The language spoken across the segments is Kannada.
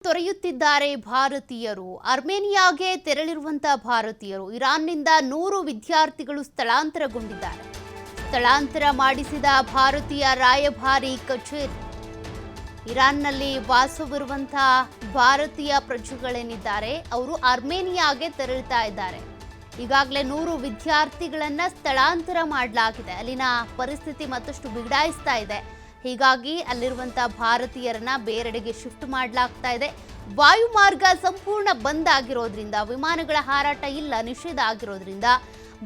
ತೊರೆಯುತ್ತಿದ್ದಾರೆ ಭಾರತೀಯರು. ಅರ್ಮೇನಿಯಾಗೆ ತೆರಳಿರುವಂತಹ ಭಾರತೀಯರು ಇರಾನ್ನಿಂದ 100 ವಿದ್ಯಾರ್ಥಿಗಳು ಸ್ಥಳಾಂತರಗೊಂಡಿದ್ದಾರೆ. ಸ್ಥಳಾಂತರ ಮಾಡಿಸಿದ ಭಾರತೀಯ ರಾಯಭಾರಿ ಕಚೇರಿ ಇರಾನ್ನಲ್ಲಿ ವಾಸವಿರುವಂತಹ ಭಾರತೀಯ ಪ್ರಜೆಗಳೇನಿದ್ದಾರೆ ಅವರು ಅರ್ಮೇನಿಯಾಗೆ ತೆರಳುತ್ತಾ ಇದ್ದಾರೆ. ಈಗಾಗಲೇ 100 ವಿದ್ಯಾರ್ಥಿಗಳನ್ನ ಸ್ಥಳಾಂತರ ಮಾಡಲಾಗಿದೆ. ಅಲ್ಲಿನ ಪರಿಸ್ಥಿತಿ ಮತ್ತಷ್ಟು ಬಿಗಡಾಯಿಸ್ತಾ ಇದೆ. ಹೀಗಾಗಿ ಅಲ್ಲಿರುವಂತಹ ಭಾರತೀಯರನ್ನ ಬೇರೆಡೆಗೆ ಶಿಫ್ಟ್ ಮಾಡಲಾಗ್ತಾ ಇದೆ. ವಾಯುಮಾರ್ಗ ಸಂಪೂರ್ಣ ಬಂದ್ ಆಗಿರೋದ್ರಿಂದ, ವಿಮಾನಗಳ ಹಾರಾಟ ಇಲ್ಲ, ನಿಷೇಧ ಆಗಿರೋದ್ರಿಂದ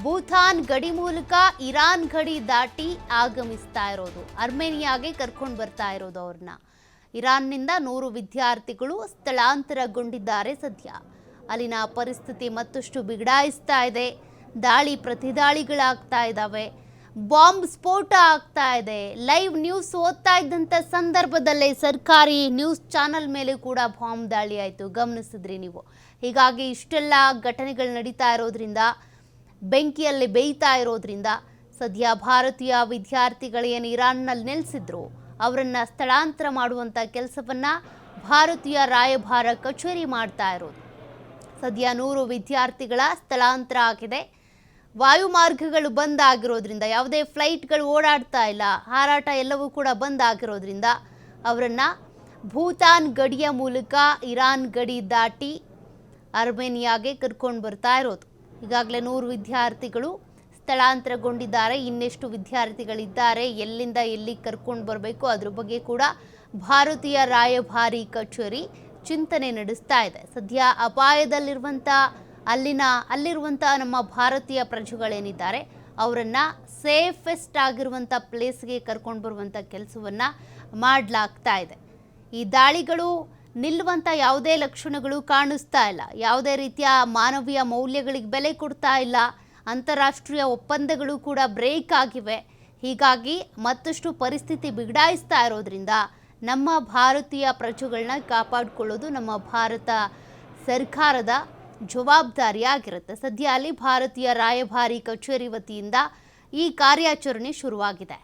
ಭೂತಾನ್ ಗಡಿ ಮೂಲಕ ಇರಾನ್ ಗಡಿ ದಾಟಿ ಆಗಮಿಸ್ತಾ ಇರೋದು, ಅರ್ಮೇನಿಯಾಗೆ ಕರ್ಕೊಂಡು ಬರ್ತಾ ಇರೋದು ಅವ್ರನ್ನ. ಇರಾನ್ನಿಂದ 100 ವಿದ್ಯಾರ್ಥಿಗಳು ಸ್ಥಳಾಂತರಗೊಂಡಿದ್ದಾರೆ. ಸದ್ಯ ಅಲ್ಲಿನ ಪರಿಸ್ಥಿತಿ ಮತ್ತಷ್ಟು ಬಿಗಡಾಯಿಸ್ತಾ ಇದೆ. ದಾಳಿ ಪ್ರತಿದಾಳಿಗಳಾಗ್ತಾ ಇದ್ದಾವೆ, ಬಾಂಬ್ ಸ್ಫೋಟ ಆಗ್ತಾ ಇದೆ. ಲೈವ್ ನ್ಯೂಸ್ ಓದ್ತಾ ಇದ್ದಂಥ ಸಂದರ್ಭದಲ್ಲೇ ಸರ್ಕಾರಿ ನ್ಯೂಸ್ ಚಾನಲ್ ಮೇಲೆ ಕೂಡ ಬಾಂಬ್ ದಾಳಿ ಆಯಿತು, ಗಮನಿಸಿದ್ರಿ ನೀವು. ಹೀಗಾಗಿ ಇಷ್ಟೆಲ್ಲ ಘಟನೆಗಳು ನಡೀತಾ ಇರೋದ್ರಿಂದ, ಬೆಂಕಿಯಲ್ಲಿ ಬೇಯ್ತಾ ಇರೋದ್ರಿಂದ ಸದ್ಯ ಭಾರತೀಯ ವಿದ್ಯಾರ್ಥಿಗಳೇನು ಇರಾನ್ನಲ್ಲಿ ನೆಲೆಸಿದ್ರು ಅವರನ್ನು ಸ್ಥಳಾಂತರ ಮಾಡುವಂಥ ಕೆಲಸವನ್ನು ಭಾರತೀಯ ರಾಯಭಾರ ಕಚೇರಿ ಮಾಡ್ತಾ ಇರೋದು. ಸದ್ಯ 100 ವಿದ್ಯಾರ್ಥಿಗಳ ಸ್ಥಳಾಂತರ ಆಗಿದೆ. ವಾಯುಮಾರ್ಗಗಳು ಬಂದ್ ಆಗಿರೋದ್ರಿಂದ, ಯಾವುದೇ ಫ್ಲೈಟ್ಗಳು ಓಡಾಡ್ತಾ ಇಲ್ಲ, ಹಾರಾಟ ಎಲ್ಲವೂ ಕೂಡ ಬಂದ್ ಆಗಿರೋದ್ರಿಂದ ಅವರನ್ನು ಭೂತಾನ್ ಗಡಿಯ ಮೂಲಕ ಇರಾನ್ ಗಡಿ ದಾಟಿ ಅರ್ಮೇನಿಯಾಗೆ ಕರ್ಕೊಂಡು ಬರ್ತಾ ಇರೋದು. ಈಗಾಗಲೇ 100 ವಿದ್ಯಾರ್ಥಿಗಳು ಸ್ಥಳಾಂತರಗೊಂಡಿದ್ದಾರೆ. ಇನ್ನೆಷ್ಟು ವಿದ್ಯಾರ್ಥಿಗಳಿದ್ದಾರೆ, ಎಲ್ಲಿಂದ ಎಲ್ಲಿಗೆ ಕರ್ಕೊಂಡು ಬರಬೇಕು ಅದ್ರ ಬಗ್ಗೆ ಕೂಡ ಭಾರತೀಯ ರಾಯಭಾರಿ ಕಚೇರಿ ಚಿಂತನೆ ನಡೆಸ್ತಾ ಇದೆ. ಸದ್ಯ ಅಪಾಯದಲ್ಲಿರುವಂಥ ಅಲ್ಲಿರುವಂಥ ನಮ್ಮ ಭಾರತೀಯ ಪ್ರಜೆಗಳೇನಿದ್ದಾರೆ ಅವರನ್ನು ಸೇಫೆಸ್ಟ್ ಆಗಿರುವಂಥ ಪ್ಲೇಸ್ಗೆ ಕರ್ಕೊಂಡು ಬರುವಂಥ ಕೆಲಸವನ್ನು ಮಾಡಲಾಗ್ತಾ ಇದೆ. ಈ ದಾಳಿಗಳು ನಿಲ್ಲುವಂಥ ಯಾವುದೇ ಲಕ್ಷಣಗಳು ಕಾಣಿಸ್ತಾ ಇಲ್ಲ. ಯಾವುದೇ ರೀತಿಯ ಮಾನವೀಯ ಮೌಲ್ಯಗಳಿಗೆ ಬೆಲೆ ಕೊಡ್ತಾ ಇಲ್ಲ. ಅಂತಾರಾಷ್ಟ್ರೀಯ ಒಪ್ಪಂದಗಳು ಕೂಡ ಬ್ರೇಕ್ ಆಗಿವೆ. ಹೀಗಾಗಿ ಮತ್ತಷ್ಟು ಪರಿಸ್ಥಿತಿ ಬಿಗಡಾಯಿಸ್ತಾ ಇರೋದ್ರಿಂದ ನಮ್ಮ ಭಾರತೀಯ ಪ್ರಜೆಗಳನ್ನ ಕಾಪಾಡಿಕೊಳ್ಳೋದು ನಮ್ಮ ಭಾರತ ಸರ್ಕಾರದ ಜವಾಬ್ದಾರಿಯಾಗಿರುತ್ತೆ. ಸದ್ಯ ಅಲ್ಲಿ ಭಾರತೀಯ ರಾಯಭಾರಿ ಕಚೇರಿ ವತಿಯಿಂದ ಈ ಕಾರ್ಯಾಚರಣೆ ಶುರುವಾಗಿದೆ.